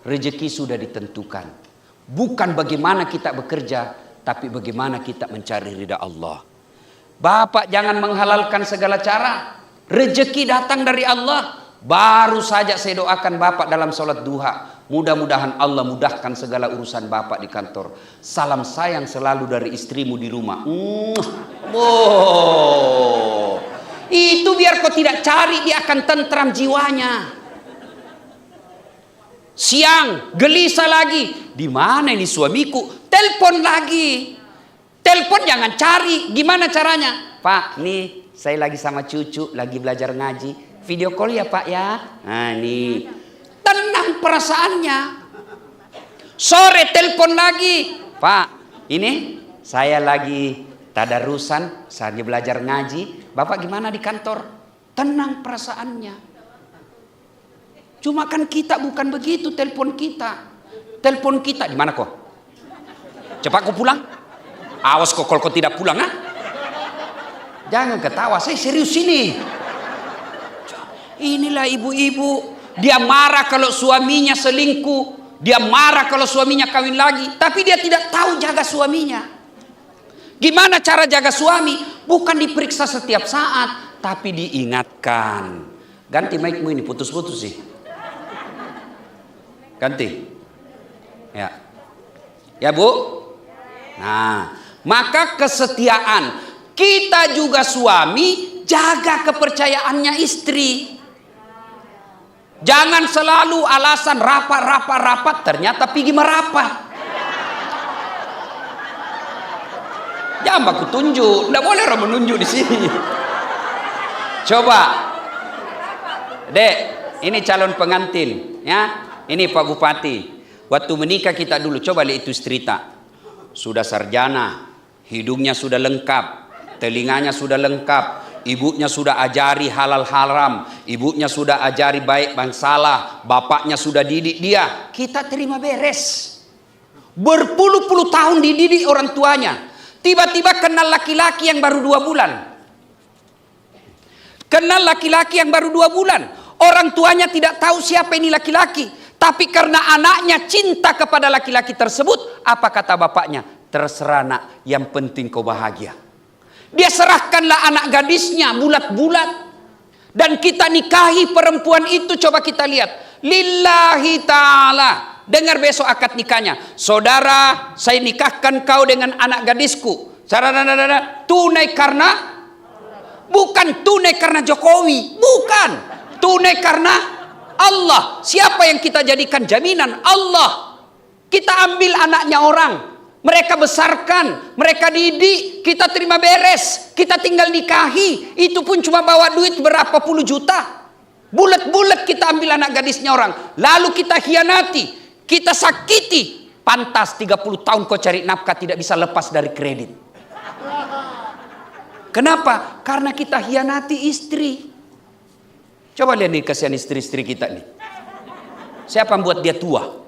Rezeki sudah ditentukan. Bukan bagaimana kita bekerja, tapi bagaimana kita mencari ridha Allah. Bapak jangan menghalalkan segala cara. Rezeki datang dari Allah. Baru saja saya doakan Bapak dalam sholat duha. Mudah-mudahan Allah mudahkan segala urusan Bapak di kantor. Salam sayang selalu dari istrimu di rumah. Oh, itu biar kau tidak cari, dia akan tentram jiwanya. Siang gelisah lagi, di mana ini suamiku? Telepon lagi. Telepon jangan cari, gimana caranya? Pak, nih saya lagi sama cucu, lagi belajar ngaji. Video call ya Pak ya. Nah nih, tenang perasaannya. Sore telepon lagi. Pak, ini saya lagi tadarusan, saya lagi belajar ngaji. Bapak gimana di kantor? Tenang perasaannya. Cuma kan kita bukan begitu telepon kita. Telepon kita di mana kok? Cepat kau pulang. Awas kok kalau kau tidak pulang, ha? Jangan ketawa, saya serius ini. Inilah ibu-ibu, dia marah kalau suaminya selingkuh, dia marah kalau suaminya kawin lagi, tapi dia tidak tahu jaga suaminya. Gimana cara jaga suami? Bukan diperiksa setiap saat, tapi diingatkan. Ganti mic-mu ini, putus-putus sih. Ganti. Ya. Ya Bu? Nah, maka kesetiaan. Kita juga suami, jaga kepercayaannya istri. Jangan selalu alasan rapat, ternyata pergi merapat. Jangan aku tunjuk, tidak boleh orang menunjuk di sini. Coba, Dek, ini calon pengantin, ya. Ini Pak Bupati. Waktu menikah kita dulu, coba lihat itu cerita. Sudah sarjana, hidungnya sudah lengkap, telinganya sudah lengkap, ibunya sudah ajari halal haram, ibunya sudah ajari baik dan salah, bapaknya sudah didik dia. Kita terima beres. Berpuluh-puluh tahun dididik orang tuanya. Tiba-tiba kenal laki-laki yang baru 2 bulan. Kenal laki-laki yang baru 2 bulan. Orang tuanya tidak tahu siapa ini laki-laki. Tapi karena anaknya cinta kepada laki-laki tersebut, apa kata bapaknya? Terserah nak, yang penting kau bahagia. Dia serahkanlah anak gadisnya bulat-bulat. Dan kita nikahi perempuan itu, coba kita lihat. Lillahi ta'ala. Dengar besok akad nikahnya. Saudara, saya nikahkan kau dengan anak gadisku. Tunai karena? Bukan tunai karena Jokowi. Bukan. Tunai karena Allah. Siapa yang kita jadikan jaminan? Allah. Kita ambil anaknya orang. Mereka besarkan, mereka didik, kita terima beres, kita tinggal nikahi. Itu pun cuma bawa duit berapa puluh juta. Bulat-bulat kita ambil anak gadisnya orang. Lalu kita hianati, kita sakiti. Pantas 30 tahun kau cari nafkah tidak bisa lepas dari kredit. Kenapa? Karena kita hianati istri. Coba lihat nih kasihan istri-istri kita nih. Siapa yang buat dia tua?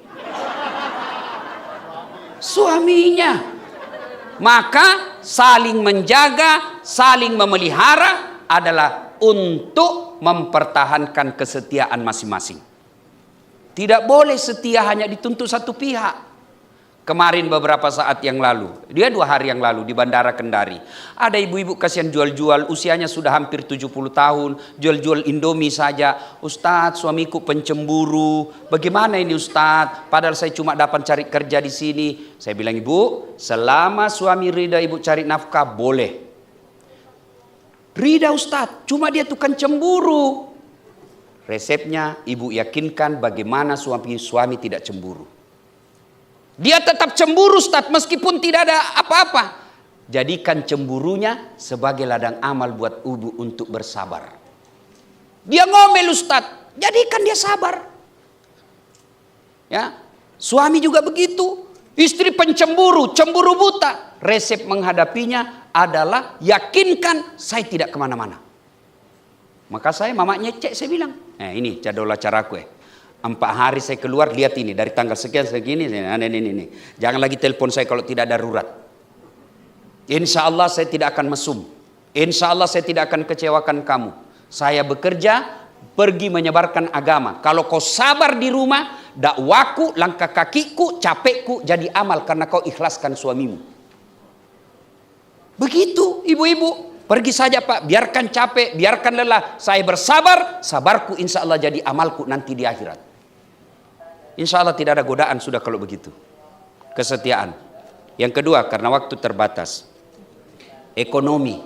Suaminya. Maka saling menjaga, saling memelihara adalah untuk mempertahankan kesetiaan masing-masing. Tidak boleh setia hanya dituntut satu pihak. Kemarin beberapa saat yang lalu, 2 hari yang lalu di Bandara Kendari, ada ibu-ibu kasihan jual-jual, usianya sudah hampir 70 tahun, jual-jual Indomie saja. Ustadz, suamiku pencemburu. Bagaimana ini Ustadz? Padahal saya cuma dapat cari kerja di sini. Saya bilang, Ibu, selama suami ridha Ibu cari nafkah, boleh. Ridha Ustadz, cuma dia tukang cemburu. Resepnya Ibu yakinkan bagaimana suami tidak cemburu. Dia tetap cemburu Ustaz, meskipun tidak ada apa-apa. Jadikan cemburunya sebagai ladang amal buat ibu untuk bersabar. Dia ngomel Ustaz, jadikan dia sabar. Ya, suami juga begitu. Istri pencemburu, cemburu buta. Resep menghadapinya adalah yakinkan saya tidak kemana-mana. Maka saya mamanya cek, saya bilang, ini jadwal acaraku 4 hari saya keluar, lihat ini dari tanggal sekian segini, ini. Jangan lagi telepon saya kalau tidak darurat. Insya Allah saya tidak akan mesum. Insya Allah saya tidak akan kecewakan kamu. Saya bekerja, pergi menyebarkan agama. Kalau kau sabar di rumah, dakwaku, langkah kakiku, capekku jadi amal karena kau ikhlaskan suamimu. Begitu ibu-ibu. Pergi saja Pak, biarkan capek, biarkan lelah. Saya bersabar, sabarku insya Allah jadi amalku nanti di akhirat. Insya Allah tidak ada godaan sudah kalau begitu. Kesetiaan. Yang kedua, karena waktu terbatas. Ekonomi.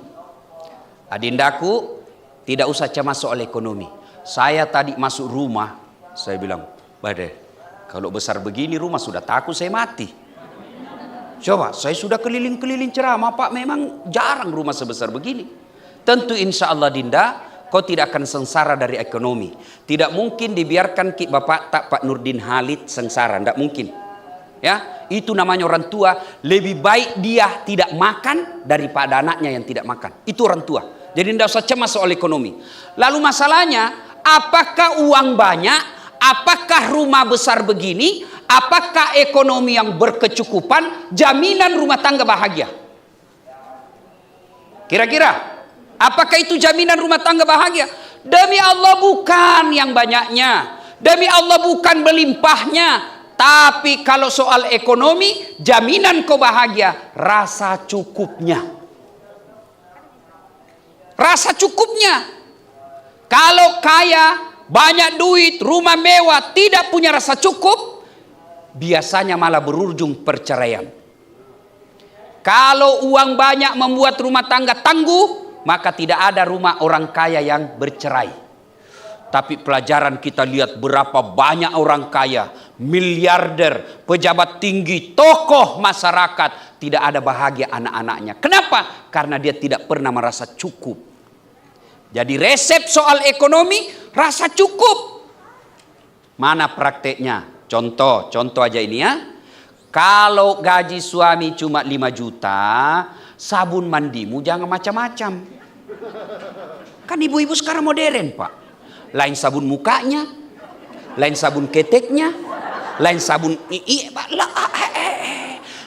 Adindaku, tidak usah cemas soal ekonomi. Saya tadi masuk rumah, saya bilang, Bade, kalau besar begini rumah sudah takut saya mati. Coba, saya sudah keliling-keliling ceramah Pak, memang jarang rumah sebesar begini. Tentu insya Allah Dinda, kau tidak akan sengsara dari ekonomi. Tidak mungkin dibiarkan Bapak Pak Nurdin Halid sengsara, tidak mungkin. Ya, itu namanya orang tua. Lebih baik dia tidak makan daripada anaknya yang tidak makan. Itu orang tua. Jadi tidak usah cemas soal ekonomi. Lalu masalahnya, apakah uang banyak? Apakah rumah besar begini? Apakah ekonomi yang berkecukupan jaminan rumah tangga bahagia? Kira-kira apakah itu jaminan rumah tangga bahagia? Demi Allah bukan yang banyaknya, demi Allah bukan berlimpahnya, tapi kalau soal ekonomi jaminan kau bahagia rasa cukupnya. Rasa cukupnya. Kalau kaya, banyak duit, rumah mewah, tidak punya rasa cukup, biasanya malah berujung perceraian. Kalau uang banyak membuat rumah tangga tangguh, maka tidak ada rumah orang kaya yang bercerai. Tapi pelajaran kita lihat berapa banyak orang kaya, miliarder, pejabat tinggi, tokoh masyarakat, tidak ada bahagia anak-anaknya. Kenapa? Karena dia tidak pernah merasa cukup. Jadi resep soal ekonomi, rasa cukup. Mana prakteknya? Contoh aja ini ya. Kalau gaji suami cuma 5 juta, sabun mandimu jangan macam-macam. Kan ibu-ibu sekarang modern Pak. Lain sabun mukanya, lain sabun keteknya, lain sabun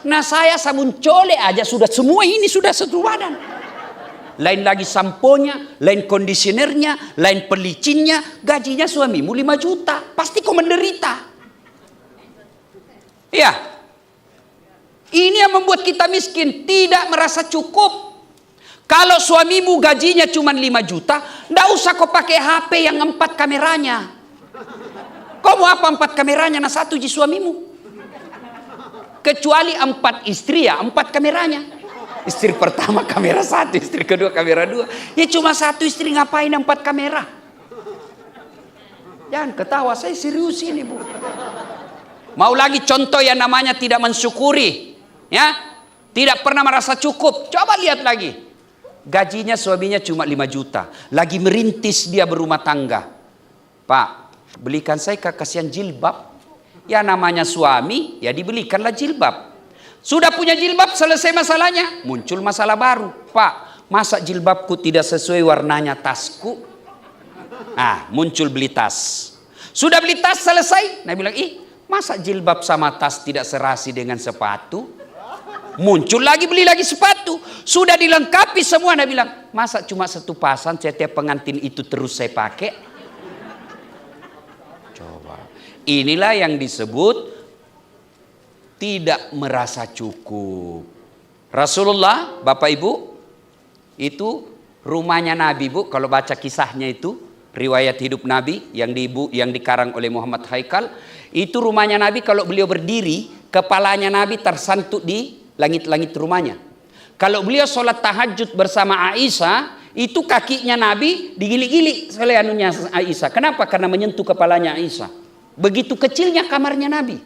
Nah saya sabun cole aja sudah semua ini sudah satu badan. Lain lagi samponya, lain kondisionernya, lain pelicinnya. Gajinya suamimu 5 juta. Pasti kau menderita. Ya. Ini yang membuat kita miskin. Tidak merasa cukup. Kalau suamimu gajinya cuma 5 juta. Tidak usah kau pakai HP yang 4 kameranya. Kau mau apa 4 kameranya? Nah 1 di suamimu. Kecuali 4 istri ya 4 kameranya. Istri pertama kamera 1, istri kedua kamera 2. Ya cuma 1 istri ngapain 4 kamera? Jangan ketawa, saya serius ini Bu. Mau lagi contoh yang namanya tidak mensyukuri. Ya, tidak pernah merasa cukup. Coba lihat lagi. Gajinya suaminya cuma 5 juta. Lagi merintis dia berumah tangga. Pak, belikan saya kasihan jilbab. Ya namanya suami, ya dibelikanlah jilbab. Sudah punya jilbab, selesai masalahnya. Muncul masalah baru. Pak, masa jilbabku tidak sesuai warnanya tasku? Muncul beli tas. Sudah beli tas, selesai. Nah bilang, masa jilbab sama tas tidak serasi dengan sepatu? Muncul lagi, beli lagi sepatu. Sudah dilengkapi semua. Nah bilang, masa cuma 1 pasang setiap pengantin itu terus saya pakai? Coba. Inilah yang disebut tidak merasa cukup. Rasulullah, Bapak Ibu, itu rumahnya Nabi Bu. Kalau baca kisahnya itu, riwayat hidup Nabi yang dikarang oleh Muhammad Haikal, itu rumahnya Nabi kalau beliau berdiri, kepalanya Nabi tersantuk di langit-langit rumahnya. Kalau beliau sholat tahajud bersama Aisyah, itu kakinya Nabi digili-gili oleh anunya Aisyah. Kenapa? Karena menyentuh kepalanya Aisyah. Begitu kecilnya kamarnya Nabi.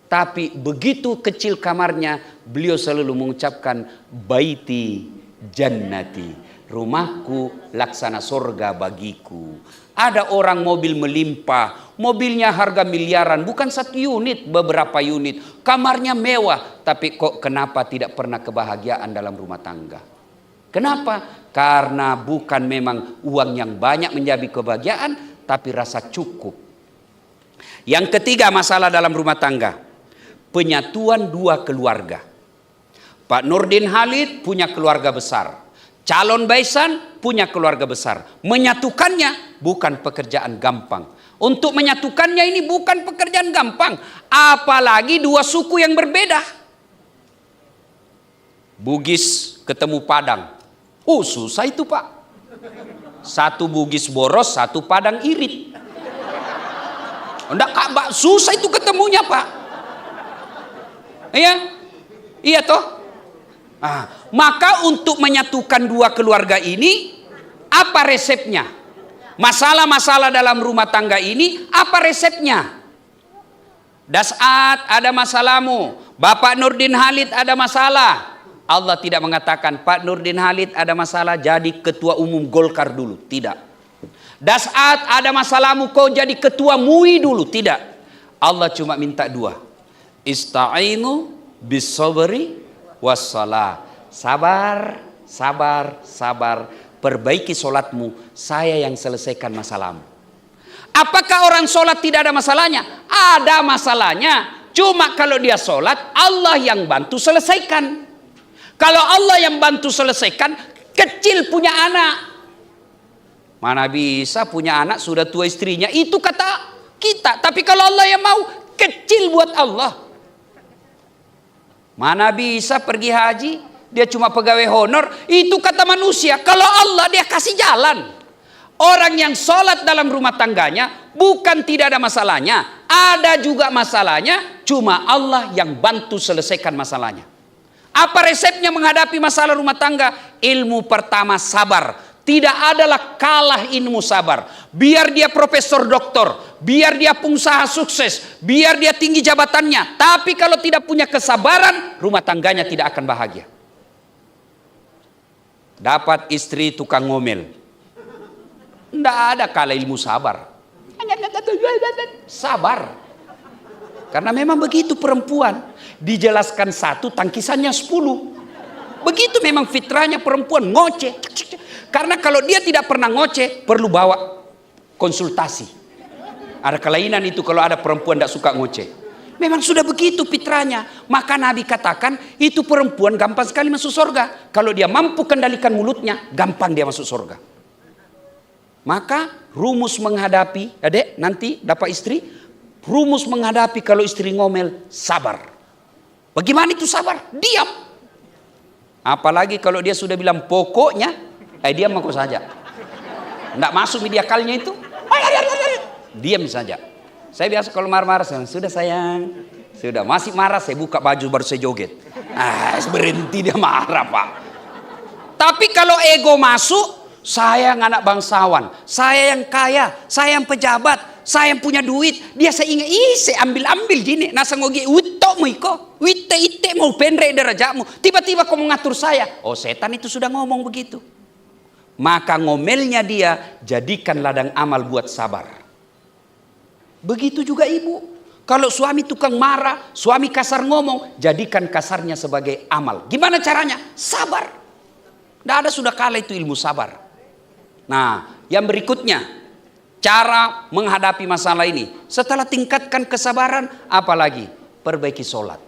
Tapi begitu kecil kamarnya, beliau selalu mengucapkan baiti jannati, rumahku laksana surga bagiku. Ada orang mobil melimpah, mobilnya harga miliaran, bukan 1 unit, beberapa unit, kamarnya mewah, tapi kok kenapa tidak pernah kebahagiaan dalam rumah tangga? Kenapa? Karena bukan memang uang yang banyak menjadi kebahagiaan, tapi rasa cukup. Yang ketiga masalah dalam rumah tangga, penyatuan 2 keluarga. Pak Nurdin Halid punya keluarga besar. Calon Baisan punya keluarga besar. Menyatukannya bukan pekerjaan gampang. Untuk menyatukannya ini bukan pekerjaan gampang. Apalagi dua suku yang berbeda. Bugis ketemu Padang. Oh susah itu Pak. Satu Bugis boros, satu Padang irit. Enggak, susah itu ketemunya Pak. Iya? Iya toh? Maka untuk menyatukan dua keluarga ini, apa resepnya? Masalah-masalah dalam rumah tangga ini, apa resepnya? Dasat ada masalahmu, Bapak Nurdin Halid ada masalah. Allah tidak mengatakan Pak Nurdin Halid ada masalah jadi ketua umum Golkar dulu. Tidak. Dasat ada masalahmu kau jadi ketua MUI dulu. Tidak. Allah cuma minta dua. Ista'inu bis-sabri was-salah. Sabar, sabar, sabar. Perbaiki solatmu, saya yang selesaikan masalahmu. Apakah orang solat tidak ada masalahnya? Ada masalahnya. Cuma kalau dia solat, Allah yang bantu selesaikan. Kalau Allah yang bantu selesaikan, kecil punya anak. Mana bisa punya anak sudah tua istrinya, itu kata kita. Tapi kalau Allah yang mau, kecil buat Allah. Mana bisa pergi haji, dia cuma pegawai honor, itu kata manusia. Kalau Allah dia kasih jalan. Orang yang sholat dalam rumah tangganya bukan tidak ada masalahnya, ada juga masalahnya, cuma Allah yang bantu selesaikan masalahnya. Apa resepnya menghadapi masalah rumah tangga? Ilmu pertama sabar. Tidak adalah kalah ilmu sabar. Biar dia profesor doktor, biar dia pengusaha sukses, biar dia tinggi jabatannya, tapi kalau tidak punya kesabaran, rumah tangganya tidak akan bahagia. Dapat istri tukang ngomel, tidak ada kalah ilmu sabar. Sabar. Karena memang begitu perempuan. Dijelaskan satu, tangkisannya 10. Begitu memang fitrahnya perempuan, ngoceh. Karena kalau dia tidak pernah ngoceh, perlu bawa konsultasi. Ada kelainan itu kalau ada perempuan tidak suka ngoceh. Memang sudah begitu fitrahnya. Maka Nabi katakan, itu perempuan gampang sekali masuk surga. Kalau dia mampu kendalikan mulutnya, gampang dia masuk surga. Maka rumus menghadapi, adek nanti dapat istri, rumus menghadapi kalau istri ngomel, sabar. Bagaimana itu sabar? Diam. Apalagi kalau dia sudah bilang pokoknya, diam aku saja. Tidak masuk media kalnya itu, diam saja. Saya biasa kalau marah-marah, sudah sayang, sudah masih marah, saya buka baju baru saya joget. Berhenti dia marah Pak. Tapi kalau ego masuk, saya yang anak bangsawan, saya yang kaya, saya yang pejabat, saya yang punya duit, dia saya ingat, saya ambil gini, nasa ngogi, witokmu iko, witte mau pendre derajatmu, tiba-tiba kau mengatur saya. Oh setan itu sudah ngomong begitu. Maka ngomelnya dia, jadikan ladang amal buat sabar. Begitu juga ibu. Kalau suami tukang marah, suami kasar ngomong, jadikan kasarnya sebagai amal. Gimana caranya? Sabar. Tidak ada sudah kalah itu ilmu sabar. Nah, yang berikutnya, cara menghadapi masalah ini. Setelah tingkatkan kesabaran, apalagi? Perbaiki sholat.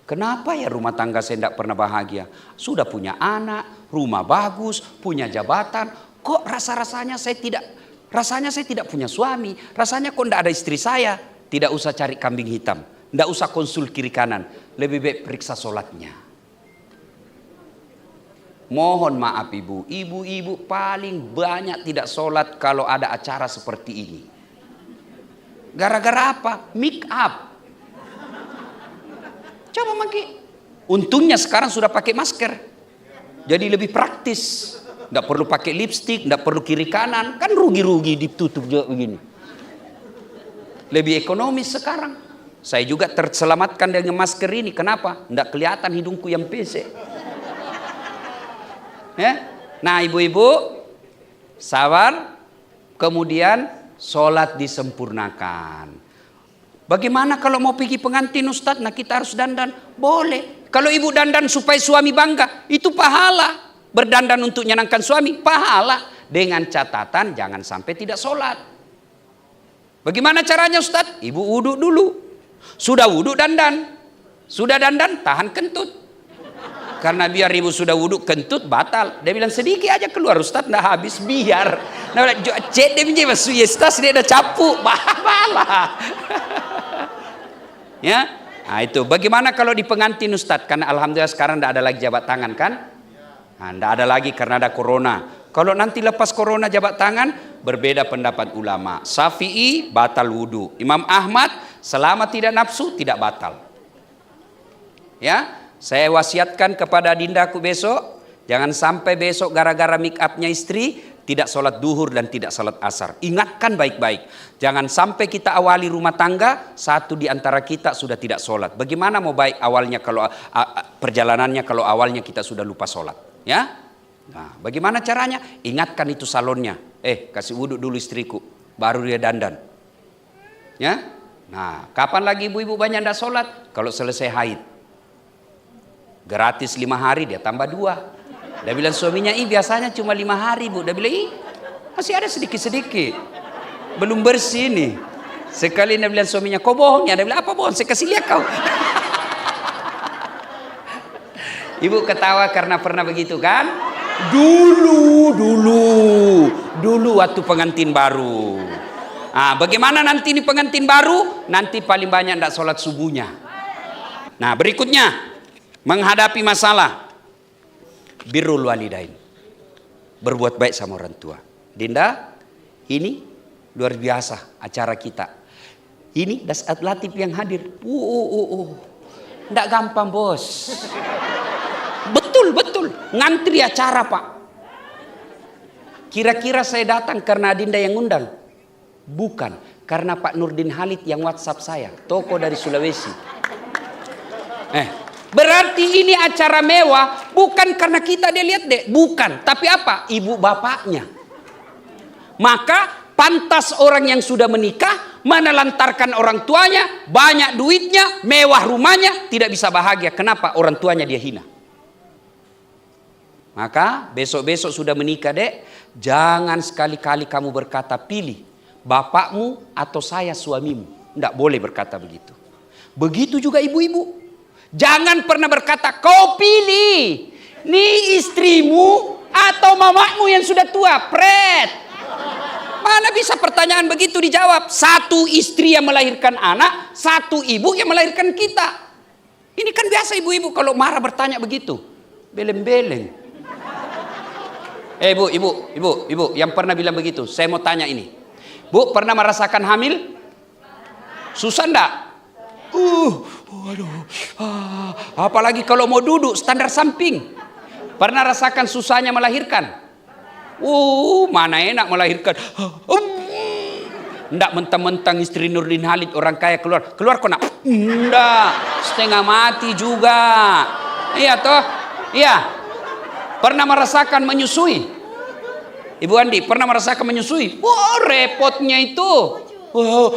Kenapa ya rumah tangga saya tidak pernah bahagia? Sudah punya anak, rumah bagus, punya jabatan. Kok rasa-rasanya saya tidak punya suami. Rasanya kok tidak ada istri saya. Tidak usah cari kambing hitam. Tidak usah konsul kiri kanan. Lebih baik periksa sholatnya. Mohon maaf ibu. Ibu-ibu paling banyak tidak sholat kalau ada acara seperti ini. Gara-gara apa? Make up. Coba maki. Untungnya sekarang sudah pakai masker. Jadi lebih praktis. Nggak perlu pakai lipstik, nggak perlu kiri kanan. Kan rugi-rugi ditutup juga begini. Lebih ekonomis sekarang. Saya juga terselamatkan dengan masker ini. Kenapa? Nggak kelihatan hidungku yang pesek. Ya? Nah ibu-ibu, sabar. Kemudian sholat disempurnakan. Bagaimana kalau mau pergi pengantin Ustadz? Nah kita harus dandan. Boleh. Kalau ibu dandan supaya suami bangga, itu pahala. Berdandan untuk menyenangkan suami, pahala. Dengan catatan jangan sampai tidak sholat. Bagaimana caranya Ustadz? Ibu wudhu dulu. Sudah wudhu dandan. Sudah dandan tahan kentut. Karena biar ibu sudah wudhu kentut batal. Dia bilang sedikit aja keluar Ustaz, nggak habis biar. Nah, cek dia punya masuk yestas dia udah capuk, bahala. Ya, nah itu. Bagaimana kalau di pengantin Ustaz? Karena alhamdulillah sekarang tidak ada lagi jabat tangan kan? Nah, tidak ada lagi karena ada corona. Kalau nanti lepas corona jabat tangan, berbeda pendapat ulama. Syafi'i batal wudhu. Imam Ahmad selama tidak nafsu tidak batal. Ya. Saya wasiatkan kepada dindaku besok, jangan sampai besok gara-gara make upnya istri tidak sholat duhur dan tidak sholat asar. Ingatkan baik-baik, jangan sampai kita awali rumah tangga, satu di antara kita sudah tidak sholat. Bagaimana mau baik awalnya kalau perjalanannya kalau awalnya kita sudah lupa sholat, ya? Nah, bagaimana caranya? Ingatkan itu salonnya, kasih wudhu dulu istriku, baru dia dandan, ya? Nah, kapan lagi ibu-ibu banyak tidak sholat? Kalau selesai haid. Gratis 5 hari dia tambah 2. Dia bilang suaminya, biasanya cuma 5 hari bu. Dia bilang, masih ada sedikit-sedikit. Belum bersih nih. Sekali dia bilang suaminya, kau bohong ya? Dia bilang, apa bohong? Saya kasih lihat kau. Ibu ketawa karena pernah begitu kan? Dulu waktu pengantin baru. Nah, bagaimana nanti ini pengantin baru? Nanti paling banyak tidak sholat subuhnya. Nah, berikutnya. Menghadapi masalah, birrul walidain, berbuat baik sama orang tua. Dinda, ini luar biasa acara kita. Ini Dasat Latif yang hadir. Nggak gampang bos. Betul, ngantri acara pak. Kira-kira saya datang karena Dinda yang undang? Bukan, karena Pak Nurdin Halid yang WhatsApp saya, toko dari Sulawesi. Berarti ini acara mewah bukan karena kita, dia lihat deh, bukan. Tapi apa? Ibu bapaknya. Maka pantas orang yang sudah menikah menelantarkan orang tuanya, banyak duitnya, mewah rumahnya, tidak bisa bahagia. Kenapa? Orang tuanya dia hina. Maka besok-besok sudah menikah dek, jangan sekali-kali kamu berkata pilih bapakmu atau saya suamimu. Tidak boleh berkata begitu. Begitu juga ibu-ibu. Jangan pernah berkata, kau pilih nih istrimu atau mamamu yang sudah tua. Pret. Mana bisa pertanyaan begitu dijawab? Satu istri yang melahirkan anak, satu ibu yang melahirkan kita. Ini kan biasa ibu-ibu kalau marah bertanya begitu. Beleng-beleng. Ibu, yang pernah bilang begitu, saya mau tanya ini. Bu, pernah merasakan hamil? Susah enggak? Apalagi kalau mau duduk standar samping. Pernah rasakan susahnya melahirkan? Mana enak melahirkan. Nggak mentang-mentang istri Nurdin Halid orang kaya keluar kok nak. Nggak, setengah mati juga. Iya toh? Iya. Pernah merasakan menyusui? Ibu Andi pernah merasakan menyusui? Repotnya itu.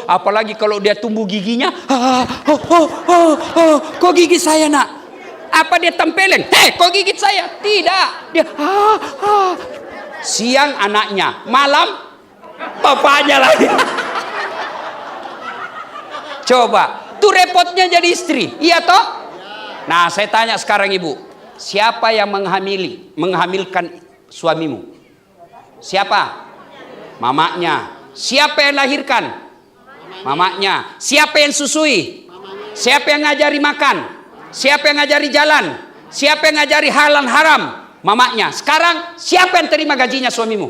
Apalagi kalau dia tumbuh giginya. Kok gigi saya nak? Apa dia tempeleng? Kok gigit saya? Tidak. Dia siang anaknya, malam bapaknya lagi. Coba, tuh repotnya jadi istri. Iya toh? Nah, saya tanya sekarang ibu, siapa yang menghamilkan suamimu? Siapa? Mamaknya. Siapa yang lahirkan? Mamaknya. Siapa yang susui? Siapa yang ngajari makan? Siapa yang ngajari jalan? Siapa yang ngajari halal haram? Mamaknya. Sekarang siapa yang terima gajinya suamimu?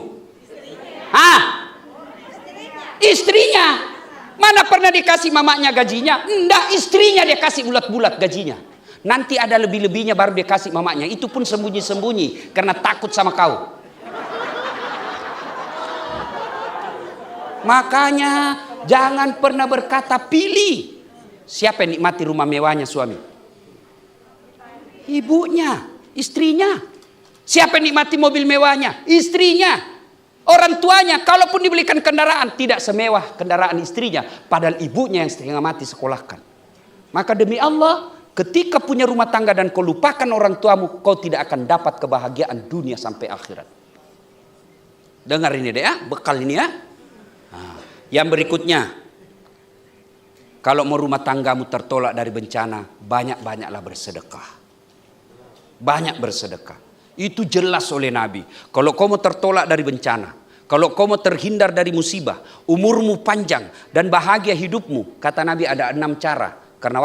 Istrinya. Mana pernah dikasih mamaknya gajinya? Enggak, istrinya dia kasih bulat-bulat gajinya. Nanti ada lebih-lebihnya baru dia kasih mamaknya. Itu pun sembunyi-sembunyi karena takut sama kau. Makanya jangan pernah berkata pilih. Siapa yang nikmati rumah mewahnya suami? Ibunya, istrinya. Siapa yang nikmati mobil mewahnya? Istrinya. Orang tuanya, kalaupun dibelikan kendaraan, tidak semewah kendaraan istrinya. Padahal ibunya yang setengah mati sekolahkan. Maka demi Allah, ketika punya rumah tangga dan kau lupakan orang tuamu, kau tidak akan dapat kebahagiaan dunia sampai akhirat. Dengar ini deh ya, bekal ini ya. Yang berikutnya, kalau mau rumah tanggamu tertolak dari bencana, banyak-banyaklah bersedekah. banyak bersedekah. Itu jelas oleh Nabi. Kalau kamu tertolak dari bencana, kalau kamu terhindar dari musibah, umurmu panjang dan bahagia hidupmu, kata Nabi ada 6 cara. Karena